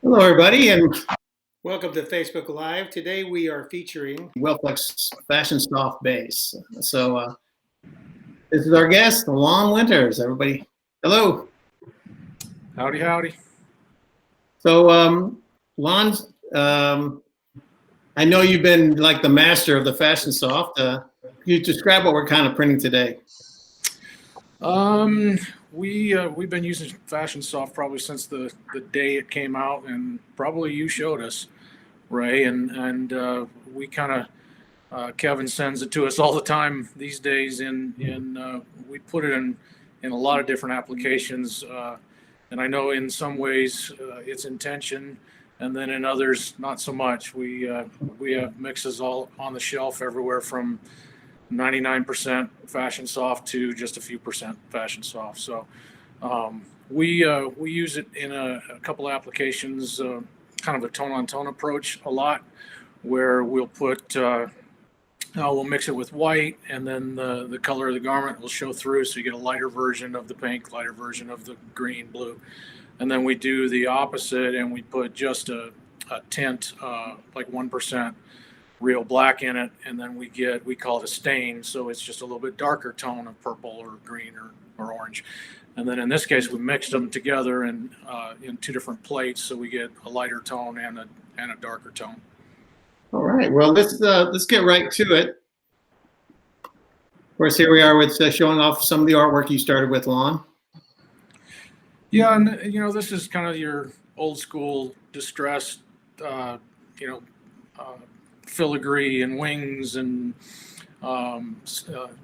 Hello, everybody, and welcome to Facebook Live. Today we are featuring Wilflex Fashion Soft Base. So this is our guest, Lon Winters. Everybody, hello. Howdy, howdy. So Lon, I know you've been like the master of the Fashion Soft. Can you describe what we're kind of printing today? We've been using Fashion Soft probably since the day it came out, and probably you showed us, Ray, and we kind of Kevin sends it to us all the time these days, and we put it in a lot of different applications, and I know in some ways it's intention, and then in others not so much. We have mixes all on the shelf everywhere from 99% Fashion Soft to just a few percent Fashion Soft. So we use it in a couple of applications, kind of a tone-on-tone approach a lot, where we'll put we'll mix it with white, and then the color of the garment will show through, so you get a lighter version of the pink, lighter version of the green, blue. And then we do the opposite, and we put just a tint, like 1%. Real black in it, and then we call it a stain, so it's just a little bit darker tone of purple or green or orange. And then in this case we mixed them together and in two different plates, so we get a lighter tone and a darker tone. All right, well, let's get right to it. Of course, here we are with showing off some of the artwork you started with, Lon. Yeah, and this is kind of your old school distressed filigree and wings, and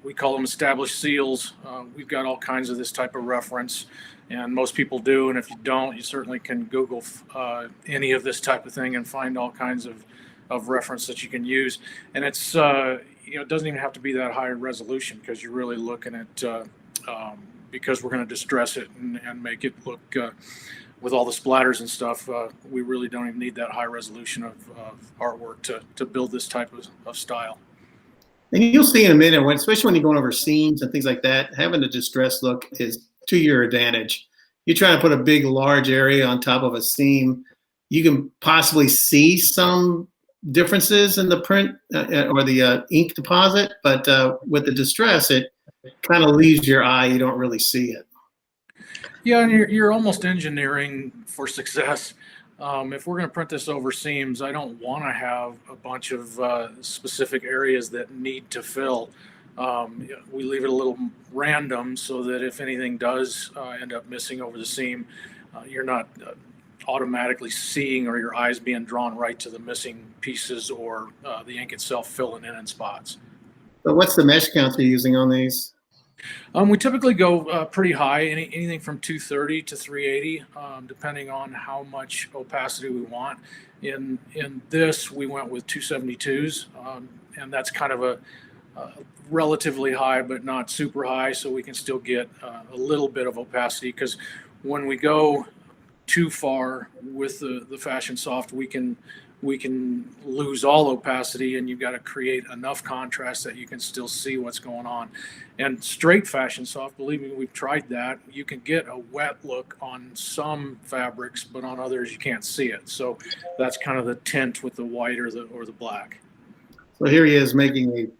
we call them established seals. We've got all kinds of this type of reference, and most people do, and if you don't, you certainly can Google any of this type of thing and find all kinds of reference that you can use. And it's it doesn't even have to be that high resolution, because you're really looking at because we're going to distress it and make it look with all the splatters and stuff, we really don't even need that high resolution of artwork to build this type of style. And you'll see in a minute, especially when you're going over seams and things like that, having a distressed look is to your advantage. You try to put a big, large area on top of a seam, you can possibly see some differences in the print or the ink deposit, but with the distress, it kind of leaves your eye. You don't really see it. Yeah, and you're almost engineering for success. If we're going to print this over seams, I don't want to have a bunch of specific areas that need to fill. We leave it a little random, so that if anything does end up missing over the seam, you're not automatically seeing, or your eyes being drawn right to the missing pieces, or the ink itself filling in spots. So what's the mesh count you're using on these? We typically go pretty high, anything from 230 to 380, depending on how much opacity we want. In this, we went with 272s, and that's kind of a relatively high, but not super high, so we can still get a little bit of opacity, because when we go too far with the Fashion Soft, we can lose all opacity, and you've got to create enough contrast that you can still see what's going on. And straight Fashion Soft, believe me, we've tried that. You can get a wet look on some fabrics, but on others you can't see it. So that's kind of the tint with the white or the black. So here he is making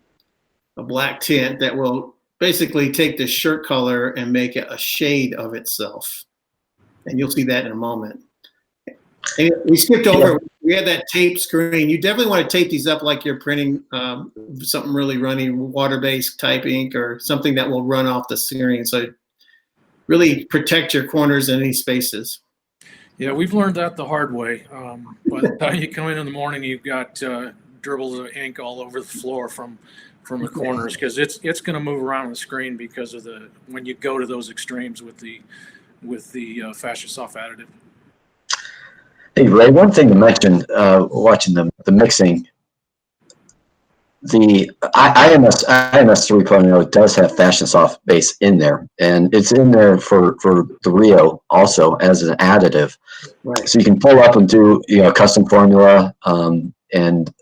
a black tint that will basically take the shirt color and make it a shade of itself. And you'll see that in a moment. And we skipped over, we had that tape screen. You definitely want to tape these up like you're printing something really runny, water-based type ink, or something that will run off the screen. So really protect your corners and any spaces. Yeah, we've learned that the hard way. By the time you come in the morning, you've got dribbles of ink all over the floor from the corners, because it's going to move around on the screen because of when you go to those extremes with the Fashion Soft additive. Hey Ray, one thing to mention, watching the mixing, the IMS 3.0 does have Fashion Soft base in there, and it's in there for the Rio also as an additive. Right. So you can pull up and do a custom formula, and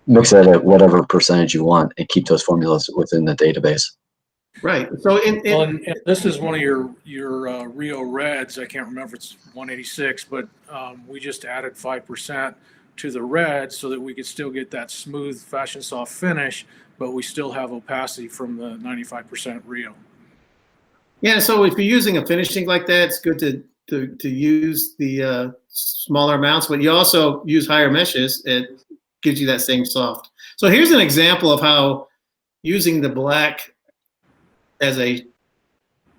mix it at whatever percentage you want, and keep those formulas within the database. Right. So Well, and this is one of your Rio Reds. I can't remember if it's 186, but we just added 5% to the red so that we could still get that smooth Fashion Soft finish, but we still have opacity from the 95% Rio. yeah, so if you're using a finishing like that, it's good to use the smaller amounts, but you also use higher meshes. It gives you that same soft. So here's an example of how using the black as a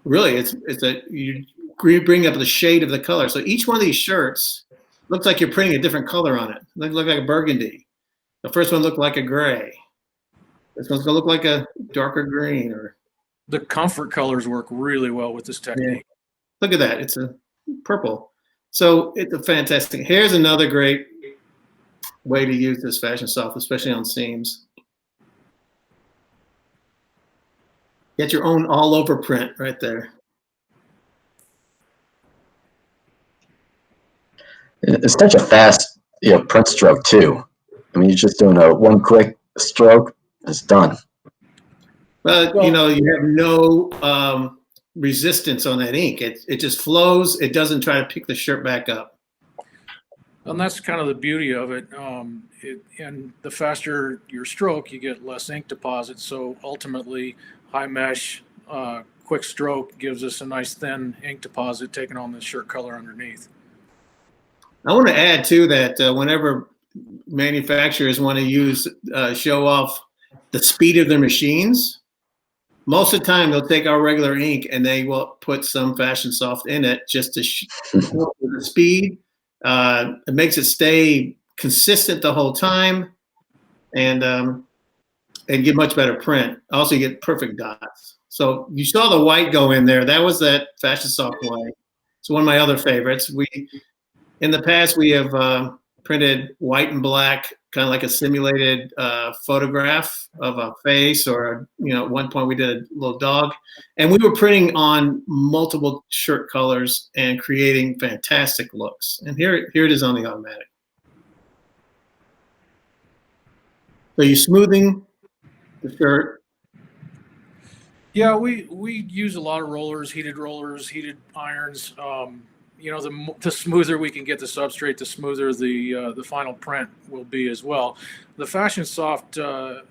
really it's a you bring up the shade of the color. So each one of these shirts looks like you're printing a different color on it. It looks like a burgundy. The first one looked like a gray. This one's gonna look like a darker green. Or The comfort colors work really well with this technique. yeah. Look at that. It's a purple. So it's a fantastic. Here's another great way to use this Fashion Soft, especially on seams. Get your own all over print right there. It's such a fast, print stroke too. I mean, you're just doing one quick stroke, it's done. But you have no resistance on that ink. It just flows. It doesn't try to pick the shirt back up. And that's kind of the beauty of it. And the faster your stroke, you get less ink deposit. So ultimately, high mesh, quick stroke gives us a nice thin ink deposit taking on the shirt color underneath. I want to add too that whenever manufacturers want to use show off the speed of their machines, most of the time they'll take our regular ink and they will put some Fashion Soft in it just to show the speed. It makes it stay consistent the whole time, and get much better print. Also, you get perfect dots. So you saw the white go in there. That was that Fashion Soft white. It's one of my other favorites. In the past, we have printed white and black, kind of like a simulated photograph of a face, or at one point we did a little dog, and we were printing on multiple shirt colors and creating fantastic looks. And here it is on the automatic. So you're smoothing the shirt. Yeah, we use a lot of rollers, heated irons. The smoother we can get the substrate, the smoother the final print will be as well. The Fashion Soft, the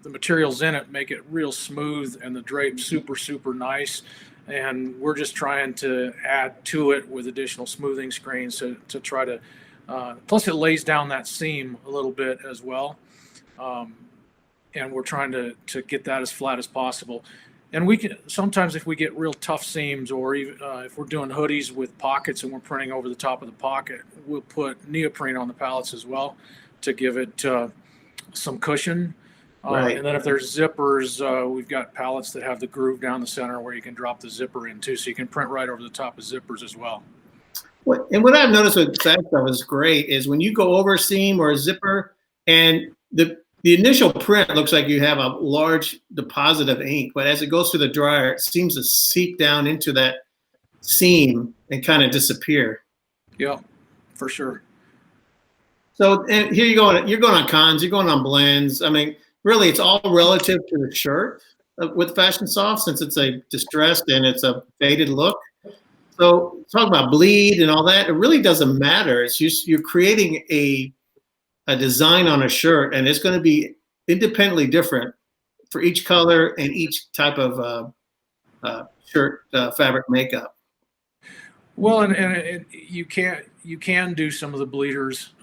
materials in it make it real smooth, and the drape super, super nice. And we're just trying to add to it with additional smoothing screens to try to, plus it lays down that seam a little bit as well. And we're trying to get that as flat as possible. And we can sometimes, if we get real tough seams, or even if we're doing hoodies with pockets and we're printing over the top of the pocket, we'll put neoprene on the pallets as well to give it some cushion. Right. And then if there's zippers, we've got pallets that have the groove down the center where you can drop the zipper into, so you can print right over the top of zippers as well. And what I've noticed with Fashion Soft is great is when you go over a seam or a zipper, and the initial print looks like you have a large deposit of ink, but as it goes through the dryer, it seems to seep down into that seam and kind of disappear. Yeah, for sure. So, and here you're going on cons, you're going on blends. I mean, really, it's all relative to the shirt with Fashion Soft, since it's a distressed and it's a faded look. So, talk about bleed and all that. It really doesn't matter. It's just you're creating a design on a shirt, and it's going to be independently different for each color and each type of shirt fabric makeup. Well, and you can do some of the bleeders.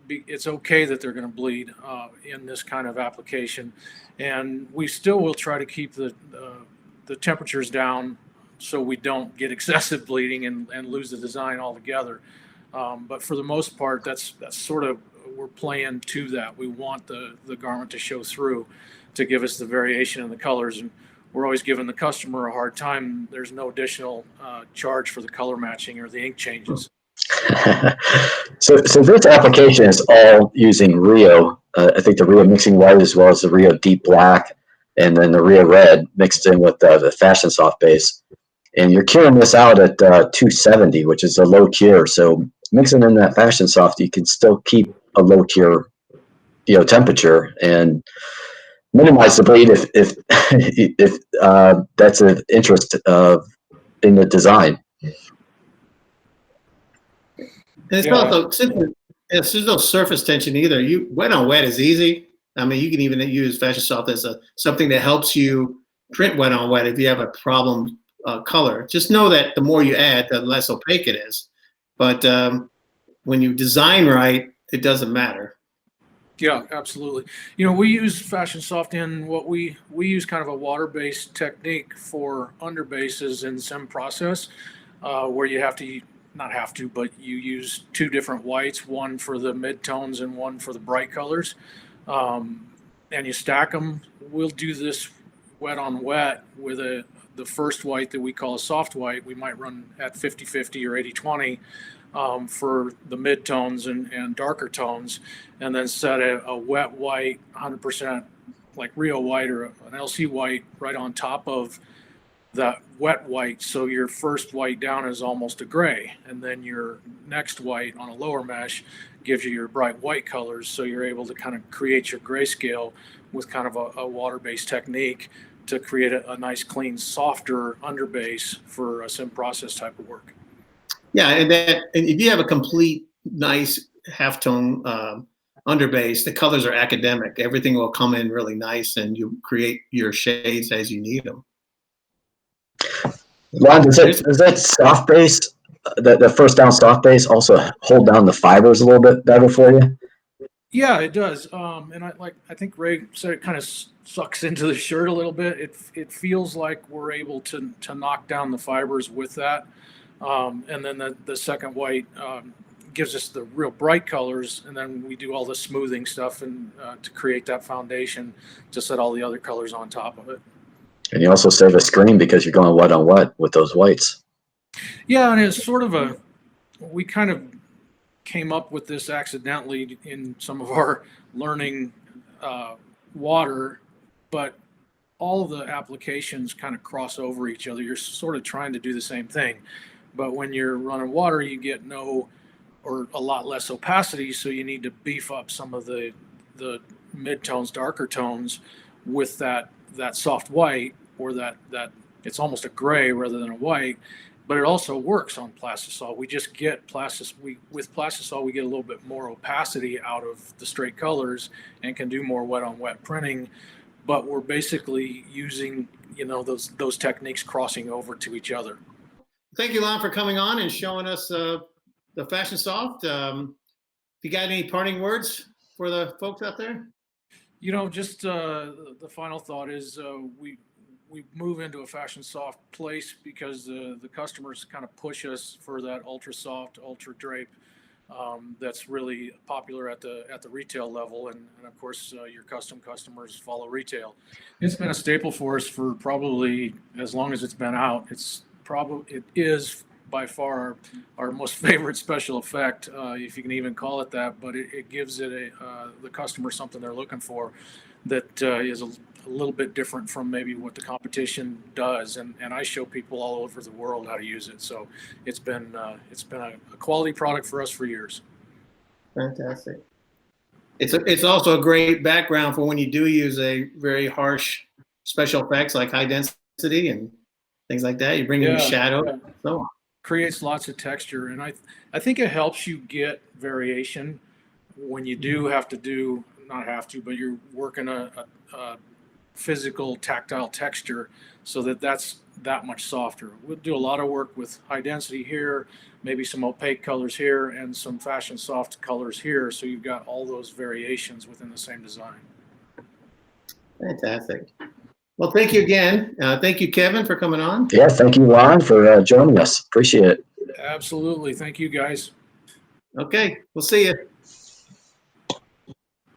It's okay that they're going to bleed in this kind of application, and we still will try to keep the temperatures down so we don't get excessive bleeding and lose the design altogether. But for the most part, that's sort of, we're playing to that. We want the garment to show through to give us the variation in the colors, and we're always giving the customer a hard time. There's no additional charge for the color matching or the ink changes. So this application is all using Rio. I think the Rio mixing white as well as the Rio deep black, and then the Rio red mixed in with the Fashion Soft base. And you're curing this out at 270, which is a low cure. So mixing in that Fashion Soft, you can still keep a low cure, temperature, and minimize the bleed if that's an interest in the design. And it's also, since there's no surface tension either, wet on wet is easy. I mean, you can even use Fashion Soft as something that helps you print wet on wet if you have a problem color. Just know that the more you add, the less opaque it is. But when you design right, it doesn't matter. Yeah, absolutely. You know, we use Fashion Soft in what we use kind of a water-based technique for underbases in sim process, where you have to, not have to, but you use two different whites, one for the mid-tones and one for the bright colors. And you stack them. We'll do this wet on wet with the first white that we call a soft white. We might run at 50-50 or 80-20 for the mid-tones and darker tones, and then set a wet white 100% like Rio white or an LC white right on top of that wet white. So your first white down is almost a gray, and then your next white on a lower mesh gives you your bright white colors. So you're able to kind of create your grayscale with kind of a water-based technique to create a nice, clean, softer underbase for a sim process type of work. Yeah, and if you have a complete nice halftone underbase, the colors are academic. Everything will come in really nice, and you create your shades as you need them. Lon, does that soft base, the first down soft base, also hold down the fibers a little bit better for you? Yeah, it does. And I think Ray said, it kind of sucks into the shirt a little bit. It feels like we're able to knock down the fibers with that. And then the second white gives us the real bright colors, and then we do all the smoothing stuff and to create that foundation to set all the other colors on top of it. And you also save a screen because you're going wet on wet with those whites. Yeah, and it's sort of we kind of came up with this accidentally in some of our learning water, but all of the applications kind of cross over each other. You're sort of trying to do the same thing, but when you're running water, you get or a lot less opacity, so you need to beef up some of the mid-tones, darker tones with that soft white, or that it's almost a gray rather than a white. But it also works on plastisol. We just get with plastisol, we get a little bit more opacity out of the straight colors and can do more wet on wet printing. But we're basically using, those techniques crossing over to each other. Thank you, Lon, for coming on and showing us the Fashion Soft. If you got any parting words for the folks out there? Just the final thought is we move into a Fashion Soft place because the customers kind of push us for that ultra soft, ultra drape that's really popular at the retail level, and of course your custom customers follow retail. It's been a staple for us for probably as long as it's been out. It is by far our most favorite special effect, if you can even call it that, but it gives the customer something they're looking for that is a little bit different from maybe what the competition does, and I show people all over the world how to use it. So it's been a quality product for us for years. Fantastic. It's also a great background for when you do use a very harsh special effects like high density and things like that. You bring in shadow, and so on. Creates lots of texture, and I think it helps you get variation when you do have to do, not have to, but you're working a physical tactile texture, so that's that much softer. We'll do a lot of work with high density here, maybe some opaque colors here, and some Fashion Soft colors here, so you've got all those variations within the same design. Fantastic. Well, thank you again. Thank you, Kevin, for coming on. Yeah, thank you, Lon, for joining us. Appreciate it. Absolutely. Thank you, guys. Okay, we'll see you.